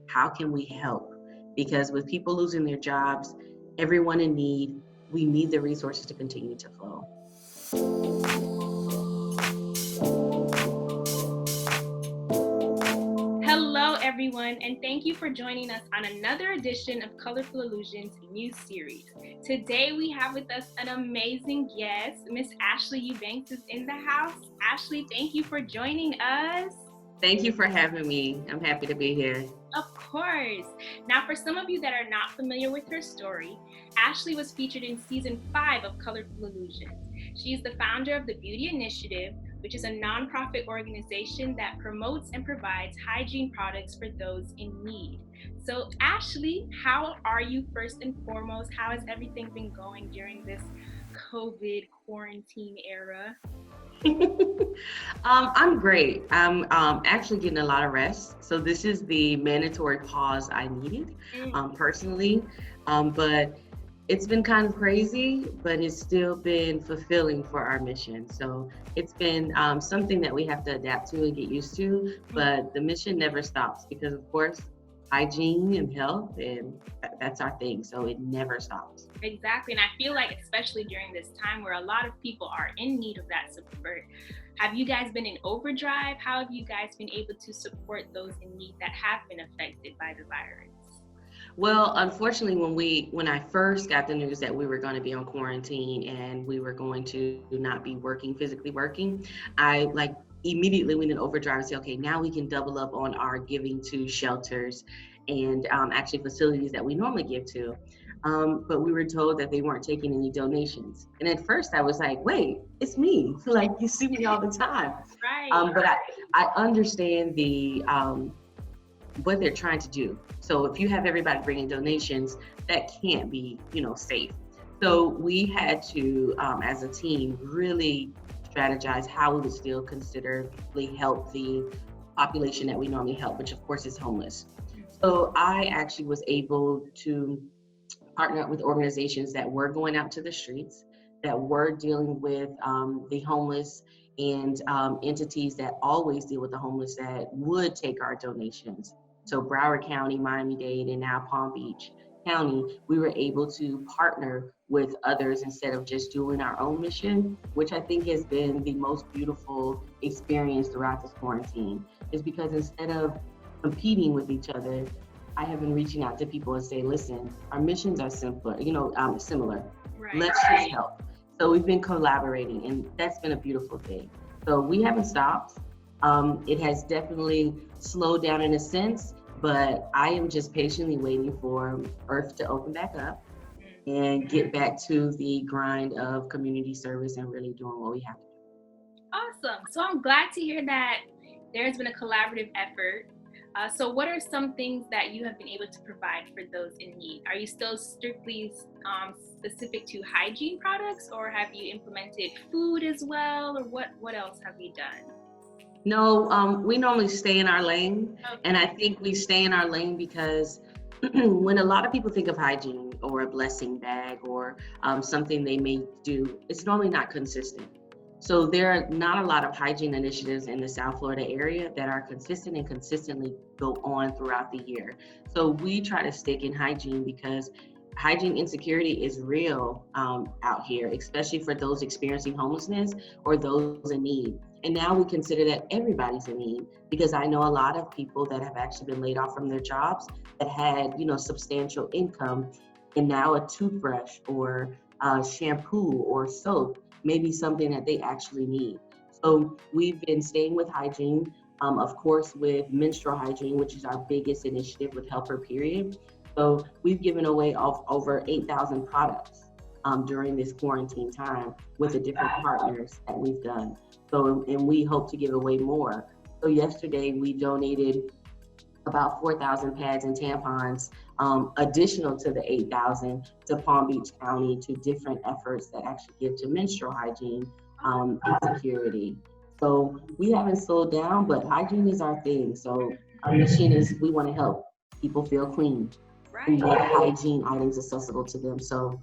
how can we help? Because with people losing their jobs, everyone in need, we need the resources to continue to flow. Hello, everyone, and thank you for joining us on another edition of Colourful Illusions new series. Today, we have with us an amazing guest. Miss Ashley Eubanks is in the house. Ashley, thank you for joining us. Thank you for having me. I'm happy to be here. Of course. Now, for some of you that are not familiar with her story, Ashley was featured in season 5 of Colourful Illusions. She is the founder of the Beauty Initiative, which is a nonprofit organization that promotes and provides hygiene products for those in need. So, Ashley, how are you first and foremost? How has everything been going during this COVID quarantine era? I'm great. I'm actually getting a lot of rest. So this is the mandatory pause I needed personally. But it's been kind of crazy, but it's still been fulfilling for our mission. So it's been something that we have to adapt to and get used to. But the mission never stops because, of course, hygiene and health, and that's our thing. So it never stops. Exactly. And I feel like, especially during this time where a lot of people are in need of that support, have you guys been in overdrive? How have you guys been able to support those in need that have been affected by the virus? Well, unfortunately, when I first got the news that we were going to be on quarantine and we were going to not be physically working, I immediately went in overdrive and said, okay, now we can double up on our giving to shelters and actually facilities that we normally give to. But we were told that they weren't taking any donations. And at first I was like, wait, it's me. Like, you see me all the time. Right. But I understand what they're trying to do. So if you have everybody bringing donations, that can't be, safe. So we had to, as a team, really strategize how we would still considerably help the population that we normally help, which of course is homeless. So I actually was able to partner up with organizations that were going out to the streets, that were dealing with the homeless, and entities that always deal with the homeless that would take our donations. So Broward County, Miami-Dade, and now Palm Beach County, we were able to partner with others instead of just doing our own mission, which I think has been the most beautiful experience throughout this quarantine, is because instead of competing with each other, I have been reaching out to people and say, listen, our missions are similar. Right. Let's just help. So we've been collaborating, and that's been a beautiful thing. So we haven't stopped. It has definitely slowed down in a sense, but I am just patiently waiting for Earth to open back up and get back to the grind of community service and really doing what we have to do. Awesome. So I'm glad to hear that there's been a collaborative effort. So what are some things that you have been able to provide for those in need? Are you still strictly specific to hygiene products, or have you implemented food as well, or what else have you done? No, we normally stay in our lane. Okay. And I think we stay in our lane because when a lot of people think of hygiene or a blessing bag or something they may do, it's normally not consistent. So there are not a lot of hygiene initiatives in the South Florida area that are consistent and consistently go on throughout the year. So we try to stick in hygiene because hygiene insecurity is real out here, especially for those experiencing homelessness or those in need. And now we consider that everybody's in need, because I know a lot of people that have actually been laid off from their jobs that had, substantial income, and now a toothbrush or shampoo or soap may be something that they actually need. So we've been staying with hygiene, of course, with menstrual hygiene, which is our biggest initiative with Helper Period. So we've given away over 8,000 products during this quarantine time with the different partners that we've done. So, and we hope to give away more. So yesterday we donated about 4,000 pads and tampons, additional to the 8,000 to Palm Beach County, to different efforts that actually give to menstrual hygiene and security. So we haven't slowed down, but hygiene is our thing. So our mission is we want to help people feel clean and make hygiene items accessible to them. So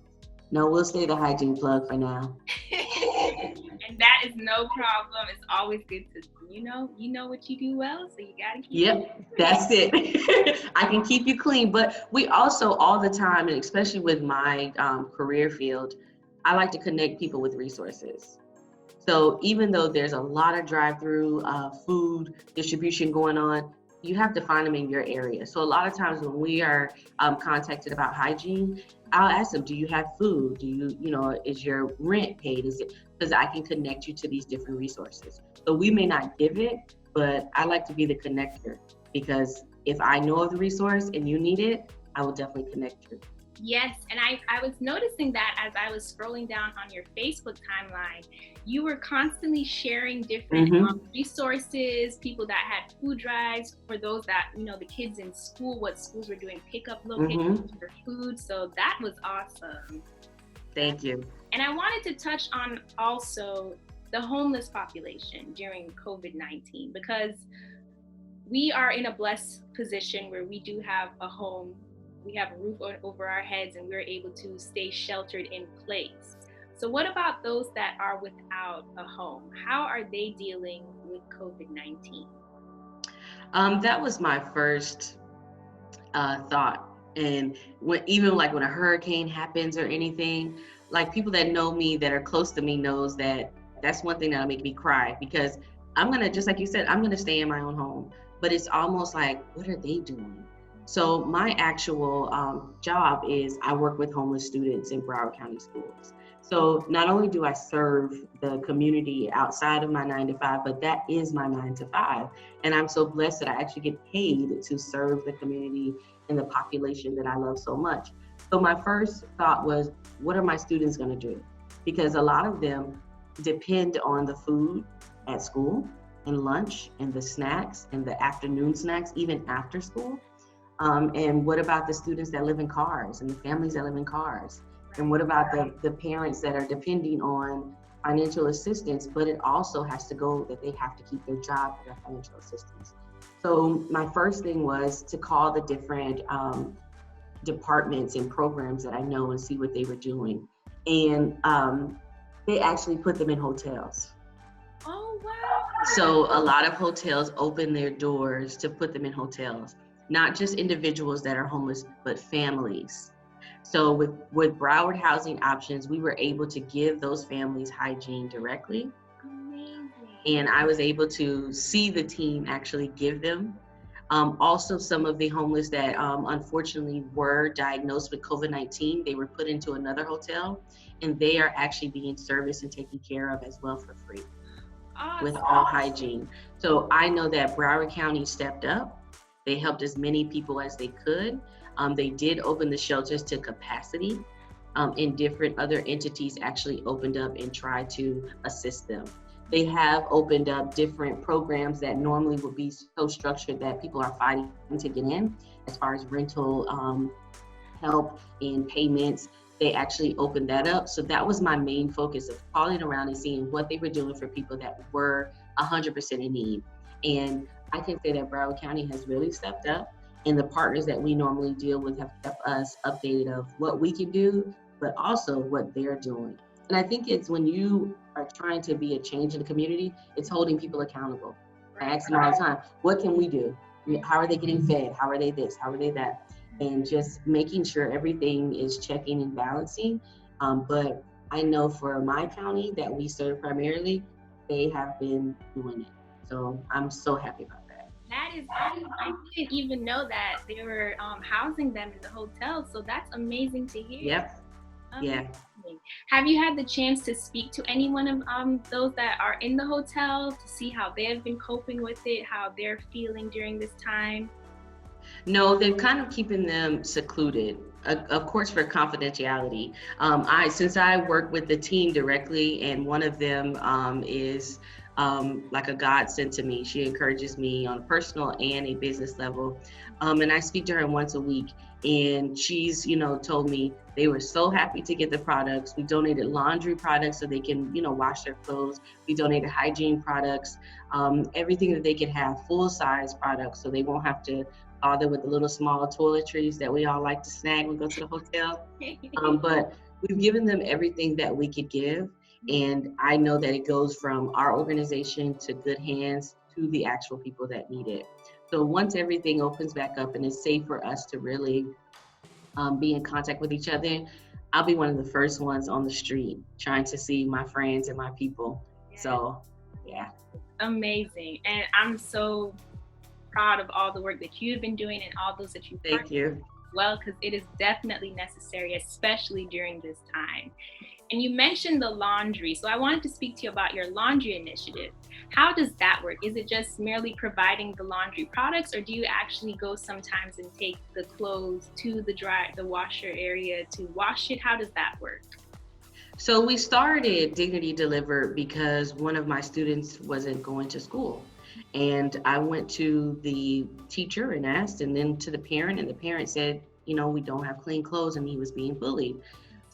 no, we'll stay the hygiene plug for now. And That is no problem. It's always good to, you know what you do well, so you gotta keep Yep, that's it. I can keep you clean, but we also all the time, and especially with my career field, I like to connect people with resources. So even though there's a lot of drive-through food distribution going on, you have to find them in your area. So a lot of times when we are contacted about hygiene, I'll ask them, do you have food? Do you, is your rent paid? Is it, because I can connect you to these different resources. So we may not give it, but I like to be the connector, because if I know of the resource and you need it, I will definitely connect you. Yes, and I was noticing that as I was scrolling down on your Facebook timeline, you were constantly sharing different resources, people that had food drives for those that, the kids in school, what schools were doing pickup locations for food. So that was awesome. Thank you. And I wanted to touch on also the homeless population during COVID-19, because we are in a blessed position where we do have a home. We have a roof over our heads, and we're able to stay sheltered in place. So what about those that are without a home? How are they dealing with COVID-19? That was my first thought. And even like when a hurricane happens or anything, like people that know me, that are close to me, knows that that's one thing that'll make me cry, because I'm gonna, just like you said, I'm gonna stay in my own home. But it's almost like, what are they doing? So my actual job is I work with homeless students in Broward County schools. So not only do I serve the community outside of my 9 to 5, but that is my 9 to 5. And I'm so blessed that I actually get paid to serve the community and the population that I love so much. So my first thought was, what are my students gonna do? Because a lot of them depend on the food at school and lunch and the snacks and the afternoon snacks, even after school. And what about the students that live in cars and the families that live in cars? And what about the parents that are depending on financial assistance, but it also has to go that they have to keep their job for their financial assistance. So my first thing was to call the different departments and programs that I know and see what they were doing. And they actually put them in hotels. Oh, wow. So a lot of hotels open their doors to put them in hotels. Not just individuals that are homeless, but families. So with Broward Housing Options, we were able to give those families hygiene directly. Amazing. And I was able to see the team actually give them. Also, some of the homeless that unfortunately were diagnosed with COVID-19, they were put into another hotel, and they are actually being serviced and taken care of as well for free. Awesome. With all hygiene. So I know that Broward County stepped up. They helped as many people as they could. They did open the shelters to capacity, and different other entities actually opened up and tried to assist them. They have opened up different programs that normally would be so structured that people are fighting to get in, as far as rental help and payments. They actually opened that up. So that was my main focus, of calling around and seeing what they were doing for people that were 100% in need. And I can say that Broward County has really stepped up, and the partners that we normally deal with have kept us updated of what we can do, but also what they're doing. And I think it's when you are trying to be a change in the community, it's holding people accountable. I ask them all the time, what can we do? How are they getting fed? How are they this? How are they that? And just making sure everything is checking and balancing. But I know for my county that we serve primarily, they have been doing it. So I'm so happy about that. That is awesome. I didn't even know that they were housing them in the hotel. So that's amazing to hear. Yep. Yeah. Have you had the chance to speak to any one of those that are in the hotel to see how they have been coping with it, how they're feeling during this time? No, they're kind of keeping them secluded, of course, for confidentiality. Since I work with the team directly, and one of them is like a godsend to me. She encourages me on a personal and a business level. And I speak to her once a week, and she's, told me they were so happy to get the products. We donated laundry products so they can, wash their clothes. We donated hygiene products, everything that they could have, full-size products, so they won't have to bother with the little small toiletries that we all like to snag when we go to the hotel. But we've given them everything that we could give. And I know that it goes from our organization to good hands to the actual people that need it. So once everything opens back up and it's safe for us to really be in contact with each other, I'll be one of the first ones on the street trying to see my friends and my people. So, yeah. Amazing. And I'm so proud of all the work that you've been doing and all those that you've Thank you. as well, because it is definitely necessary, especially during this time. And you mentioned the laundry. So I wanted to speak to you about your laundry initiative. How does that work? Is it just merely providing the laundry products, or do you actually go sometimes and take the clothes to the washer area to wash it? How does that work? So we started Dignity Delivered because one of my students wasn't going to school. And I went to the teacher and asked, and then to the parent, and the parent said, we don't have clean clothes, and he was being bullied.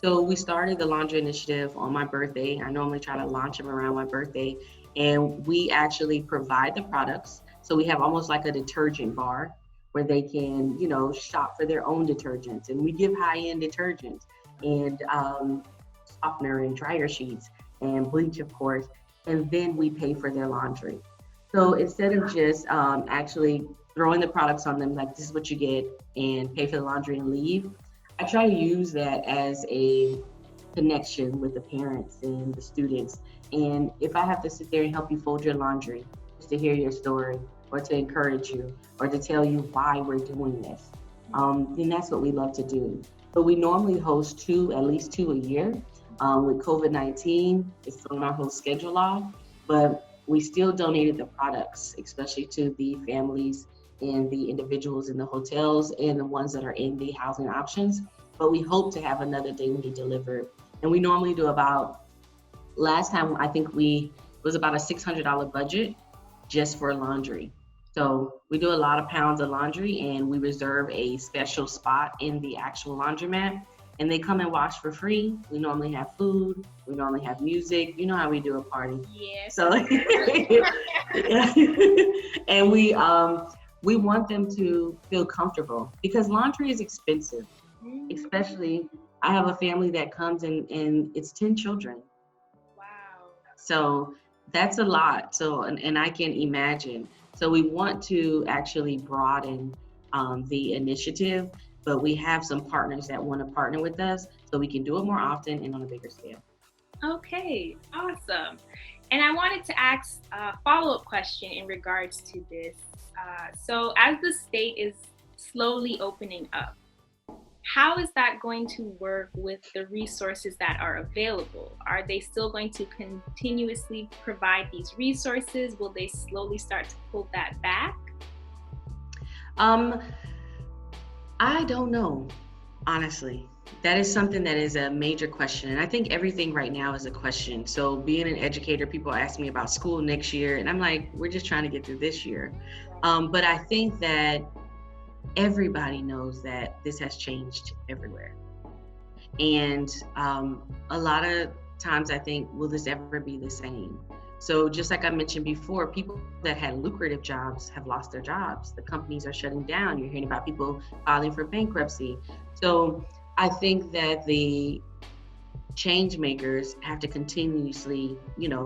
So we started the laundry initiative on my birthday. I normally try to launch them around my birthday, and we actually provide the products. So we have almost like a detergent bar where they can, shop for their own detergents, and we give high-end detergents and softener and dryer sheets and bleach, of course, and then we pay for their laundry. So instead of just actually throwing the products on them, like this is what you get and pay for the laundry and leave, I try to use that as a connection with the parents and the students. And if I have to sit there and help you fold your laundry, just to hear your story or to encourage you or to tell you why we're doing this, then that's what we love to do. But we normally host at least two a year. With COVID-19, it's thrown our whole schedule off, but we still donated the products, especially to the families and the individuals in the hotels and the ones that are in the housing options. But we hope to have another Dignity Delivered. And we normally do last time I think it was about a $600 budget just for laundry. So we do a lot of pounds of laundry, and we reserve a special spot in the actual laundromat, and they come and wash for free. We normally have food. We normally have music. You know how we do a party. Yes. So, and we want them to feel comfortable because laundry is expensive. Especially, I have a family that comes and it's 10 children. Wow. So that's a lot. So, and I can imagine. So we want to actually broaden the initiative, but we have some partners that want to partner with us so we can do it more often and on a bigger scale. Okay, awesome. And I wanted to ask a follow-up question in regards to this. So as the state is slowly opening up, how is that going to work with the resources that are available? Are they still going to continuously provide these resources? Will they slowly start to pull that back? I don't know, honestly. That is something that is a major question. And I think everything right now is a question. So being an educator, people ask me about school next year, and I'm like, we're just trying to get through this year. But I think that everybody knows that this has changed everywhere. And a lot of times I think, will this ever be the same? So just like I mentioned before, people that had lucrative jobs have lost their jobs. The companies are shutting down. You're hearing about people filing for bankruptcy. So I think that the change makers have to continuously,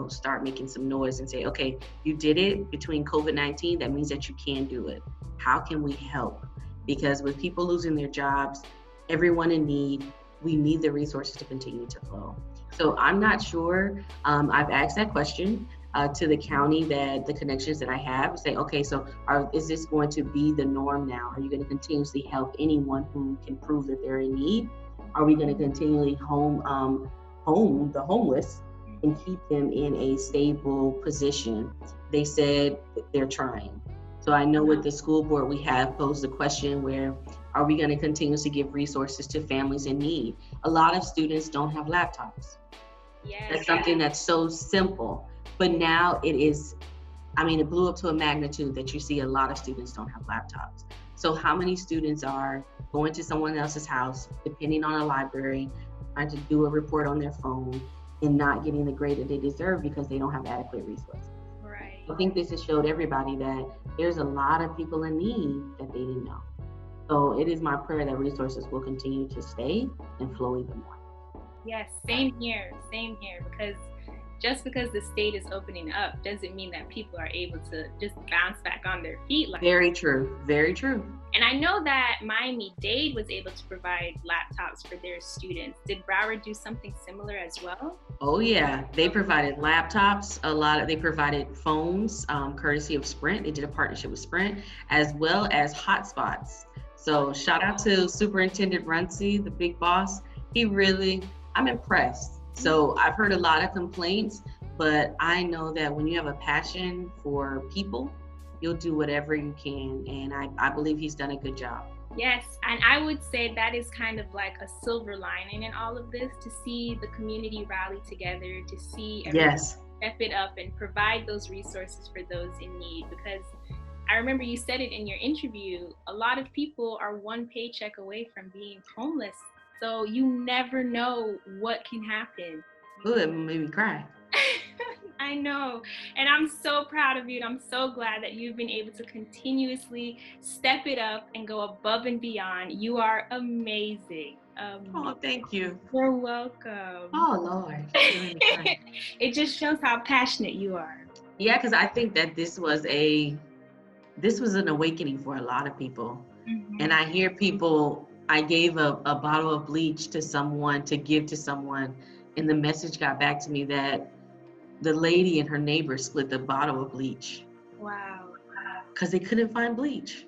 start making some noise and say, okay, you did it between COVID-19. That means that you can do it. How can we help? Because with people losing their jobs, everyone in need, we need the resources to continue to flow. So I'm not sure. I've asked that question to the county, that the connections that I have, say, okay, so is this going to be the norm now? Are you going to continuously help anyone who can prove that they're in need? Are we going to continually home the homeless and keep them in a stable position? They said they're trying. So I know with the school board, we have posed the question where, are we going to continuously give resources to families in need? A lot of students don't have laptops. Yes. That's something that's so simple. But now it blew up to a magnitude that you see a lot of students don't have laptops. So how many students are going to someone else's house, depending on a library, trying to do a report on their phone and not getting the grade that they deserve because they don't have adequate resources? Right. I think this has showed everybody that there's a lot of people in need that they didn't know. So it is my prayer that resources will continue to stay and flow even more. Yes, same here, because just because the state is opening up doesn't mean that people are able to just bounce back on their feet like Very true. Very true. And I know that Miami-Dade was able to provide laptops for their students. Did Broward do something similar as well? Oh yeah, they provided laptops. They provided phones, courtesy of Sprint. They did a partnership with Sprint, as well as hotspots. So shout out to Superintendent Runcie, the big boss. I'm impressed. So I've heard a lot of complaints, but I know that when you have a passion for people, you'll do whatever you can. And I believe he's done a good job. Yes, and I would say that is kind of like a silver lining in all of this, to see the community rally together, to see everyone step it up and provide those resources for those in need. Because I remember you said it in your interview, a lot of people are one paycheck away from being homeless. So you never know what can happen. Ooh, it made me cry. I know. And I'm so proud of you. And I'm so glad that you've been able to continuously step it up and go above and beyond. You are amazing. Oh, thank you. You're welcome. Oh, Lord. It just shows how passionate you are. Yeah, because I think that this was an awakening for a lot of people. Mm-hmm. And I hear people, I gave a bottle of bleach to someone to give to someone, and the message got back to me that the lady and her neighbor split the bottle of bleach. Wow. Because they couldn't find bleach.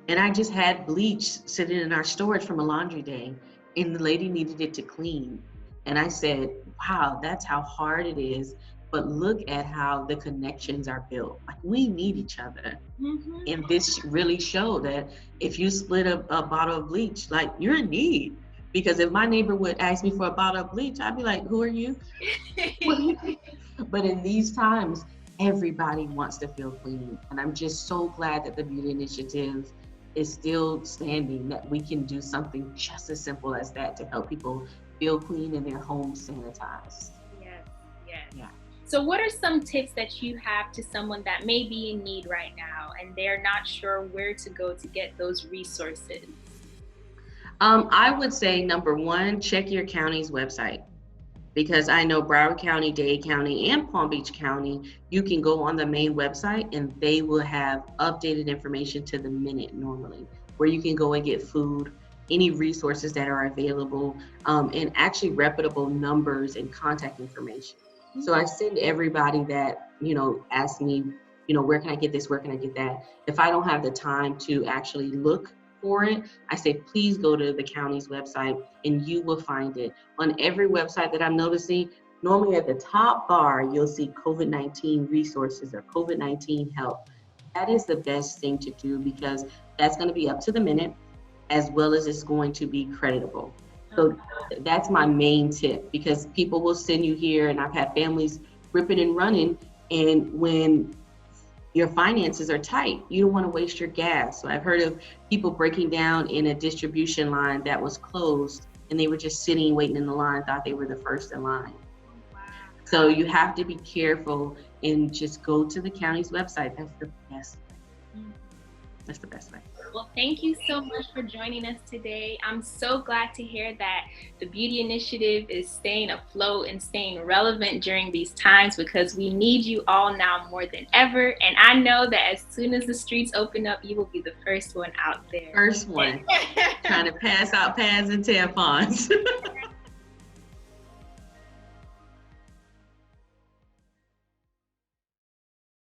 And I just had bleach sitting in our storage from a laundry day, and the lady needed it to clean. And I said, wow, that's how hard it is. But look at how the connections are built. Like, we need each other. Mm-hmm. And this really showed that if you split a bottle of bleach, like, you're in need. Because if my neighbor would ask me for a bottle of bleach, I'd be like, who are you? But in these times, everybody wants to feel clean. And I'm just so glad that the Beauty Initiative is still standing, that we can do something just as simple as that to help people feel clean and their homes sanitized. Yes. Yeah. So what are some tips that you have to someone that may be in need right now and they're not sure where to go to get those resources? I would say, number one, check your county's website. Because I know Broward County, Dade County, and Palm Beach County, you can go on the main website and they will have updated information to the minute normally, where you can go and get food, any resources that are available, and actually reputable numbers and contact information. Mm-hmm. So I send everybody that, ask me, where can I get this, where can I get that? If I don't have the time to actually look for it, I say, please go to the county's website and you will find it. On every website that I'm noticing, normally at the top bar, you'll see COVID-19 resources or COVID-19 help. That is the best thing to do, because that's going to be up to the minute, as well as it's going to be creditable. So that's my main tip, because people will send you here, and I've had families ripping and running, and when your finances are tight, you don't want to waste your gas. So I've heard of people breaking down in a distribution line that was closed, and they were just sitting waiting in the line, thought they were the first in line. Wow. So you have to be careful and just go to the county's website. That's the best way. That's the best way. Well, thank you so much for joining us today. I'm so glad to hear that the Beauty Initiative is staying afloat and staying relevant during these times, because we need you all now more than ever. And I know that as soon as the streets open up, you will be the first one out there. First one. Trying to pass out pads and tampons.